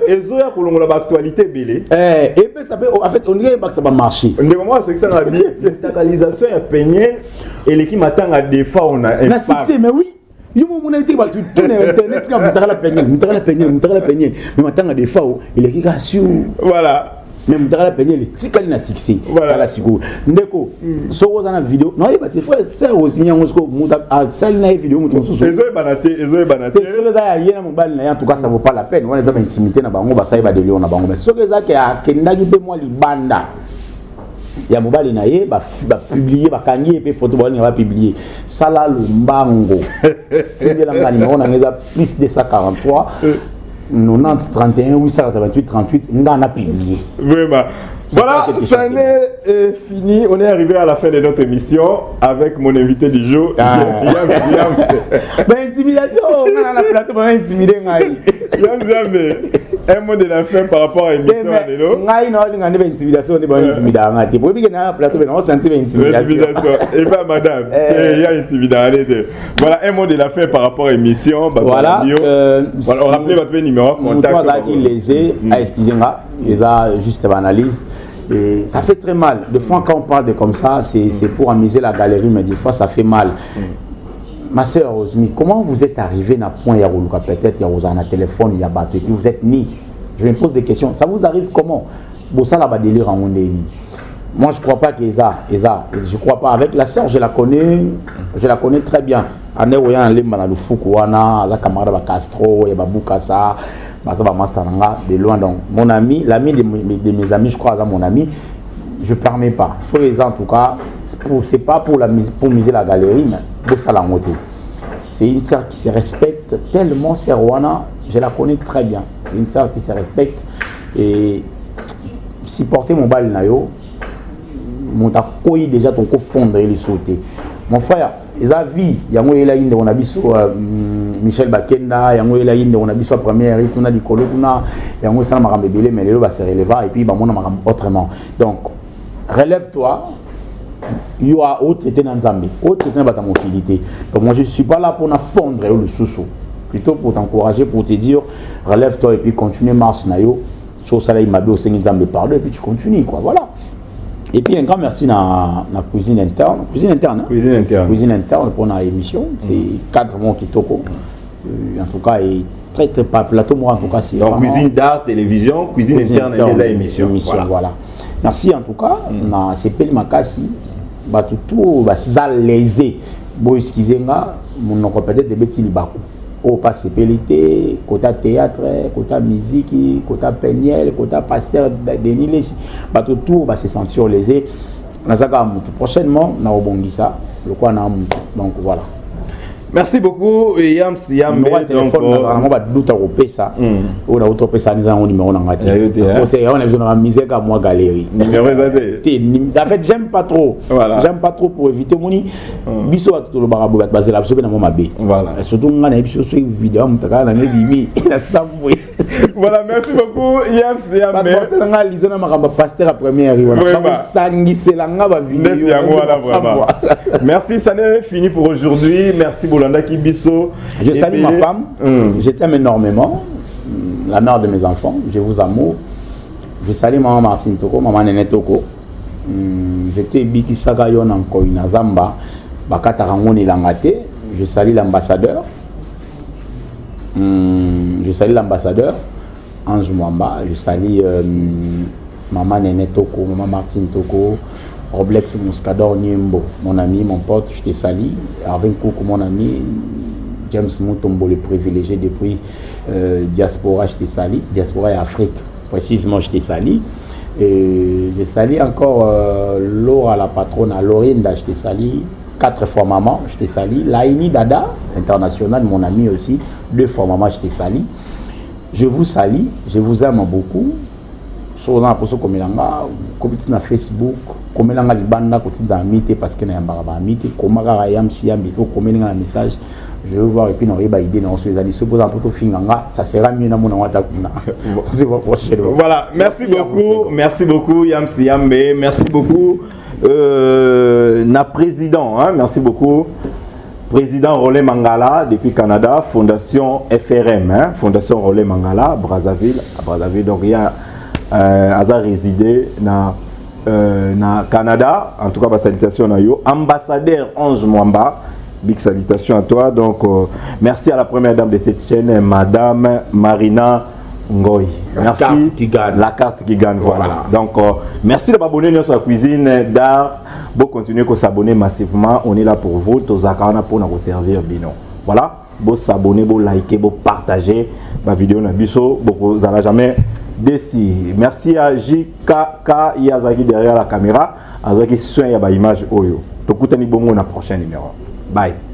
Et Zoya pour l'actualité belé. Et puis ça peut, en fait, on dirait que ça va marcher. On dirait moi c'est que ça va bien. Métacalisation est peignée et l'équipe m'attend à des fois on a. Un succès, mais oui. Il y a un été battu tout internet qui a la peine, mais maintenant des fois il est sur voilà. Même dans la peine, les ticali na succès. Voilà la sigo. Ndeko, so vous en vidéo. Non, il va des fois c'est aussi bien on muda ça na vidéo mutu so. Ezo banaté. So les a yena mobile na en tout cas ça vaut pas la peine. On est dans intimité na bango ba ça va de lion na bango. Mais so les a que a kenda gi moi libanda. Il y a mobile na ye ba publier ba kangi et puis photo ba va publier sala lumbango c'est de la ngani on a plus de 143 90 31 888 38 on a publié vraiment. Voilà, ça est fini. On est arrivé à la fin de notre émission avec mon invité du jour. Yam. Intimidation, on a la plateau pour intimider. Yam, un mot de la fin par rapport à l'émission. Ngai non, on a intimidation, on est intimidant. Pour que na plateau, on sent intimidation. Et pas madame, il y a intimidation. Voilà, un mot de la fin par rapport à l'émission. Voilà. On rappelle votre numéro contact. Excusez-moi, les a juste analyse. Et ça fait très mal. Des fois, quand on parle de comme ça, c'est pour amuser la galerie, mais des fois, ça fait mal. Ma sœur Rosmi, comment vous êtes arrivé à point Yaroulouka? Peut-être il y a un téléphone, il y a battu, et puis vous êtes ni. Je me pose des questions. Ça vous arrive comment? Bossa la délire en Ondéi. Moi, je ne crois pas qu'Eza, je ne crois pas. Avec la sœur, je la connais très bien. Ane oya en lemba na lufuku wana, la camarade Castro, et Baboukassa. De loin donc mon ami, l'ami de mes amis, je crois à mon ami, je ne permets pas. Sur les en tout cas, c'est pas pour miser la galerie, mais pour ça la moitié. C'est une sœur qui se respecte tellement, Serwana, je la connais très bien. C'est une sœur qui se respecte et si porter mon bal nayo, mon ta koyi déjà ton fondre et les sauter. Mon frère, ils ont vu, il y a eu la inde, on a vu sur Michel Bakenda, il y a eu la inde, on a vu sur la première, on a dit Kolo, il y a eu ça, on a bébé, mais les va se relever et puis on a autrement. Donc, relève-toi, il y a autre traité dans Zambie, autre traité dans ta mobilité. Donc, moi, je ne suis pas là pour fondre le sous-sous, plutôt pour t'encourager, pour te dire, relève-toi et puis continue, marche, nayo, sur ça, il m'a dit au Seigneur Zambie parler et puis tu continues, quoi, voilà. Et puis un grand merci à la cuisine interne. Cuisine interne, hein? Cuisine interne pour notre émission. C'est cadre mon kitoko. En tout cas, et très pas plateau moi en tout cas. Donc cuisine d'art, télévision, cuisine interne et les émissions. Voilà. Merci en tout cas. Na sepeli makasi batutu basiza lésé. Bon excusez-moi, mon nom peut-être de beti libako. Au pas sepelité, côté théâtre, côté musique, côté peniel, côté pasteur Denis Lessi. Batutu se sentir lésé. Nazaka mutu prochainement na obongisa le quoi na mutu. Donc voilà. Merci beaucoup Yams Yambe. Donc on va douter au pesa. On a autre pesa ni un numéro na ngati. C'est on a besoin de musique à moi galerie. Numéro en fait j'aime pas trop. Voilà. J'aime pas trop pour éviter moni biso à tout le barabo basé là na moi mabe. Voilà. Surtout ngana episode sur vidéo mutaka na ngi na samwe. Voilà, merci beaucoup Yams Yambe. Parce que nga lisona makamba pasteur à première rive. Sangi c'est la nga vidéo. Merci, ça n'est fini pour aujourd'hui. Merci Bolanda Kibiso. Je salue ma femme. Je t'aime énormément. La mère de mes enfants. Je vous amour. Je salue maman Martine Toko, maman Nene Toko. J'étais Biki Sagayon encore une Zamba. Bakata Rangoni Langate. Je salue l'ambassadeur. Je salue l'ambassadeur Ange Mwamba. Je salue maman Nene Toko, maman Martine Toko. Roblex Mouskador Niembo, mon ami, mon pote, je te salue. Arvin Koukou, mon ami. James Moutombo, le privilégié depuis Diaspora, je te salue. Diaspora et Afrique, précisément, je te salue. Et je salue encore Laura, la patronne, Lorinda, je te salue. 4 fois maman, je te salue. Laini Dada, international, mon ami aussi. 2 fois maman, je te salue. Je vous salue, je vous aime beaucoup. Sur la poste comme l'anga, comme tu na Facebook, comme l'anga libanda, comme tu na mité parce que na yambara mité, comme agayam si yambito, comme l'anga message, je veux voir et puis n'aurait pas idée dans ce années. Se pose un peu de finanga, ça sera mieux dans mon envoi. Voilà, merci beaucoup Yams Yambe, merci beaucoup na président, hein, merci beaucoup. Président Rolé Mangala depuis Canada, Fondation FRM, hein, Fondation Rolé Mangala, Brazzaville, donc il y a Hazard résidé na Canada, en tout cas, salutation à yo. Ambassadeur Ange Mwamba, big salutation à toi. Donc, merci à la première dame de cette chaîne, Madame Marina Ngoy. Merci. La carte qui gagne, voilà. Donc, merci de m'abonner sur la cuisine d'art. Vous continuez à s'abonner massivement. On est là pour vous. Tous pour nous servir bino. Voilà. Vous s'abonner, vous liker, vous partager ma vidéo na biso. Vous n'allez jamais déci. Merci à JKK Yazaki derrière la caméra. Azaki soin ya ba image oyo. Tokutani bongo na prochain numéro. Bye.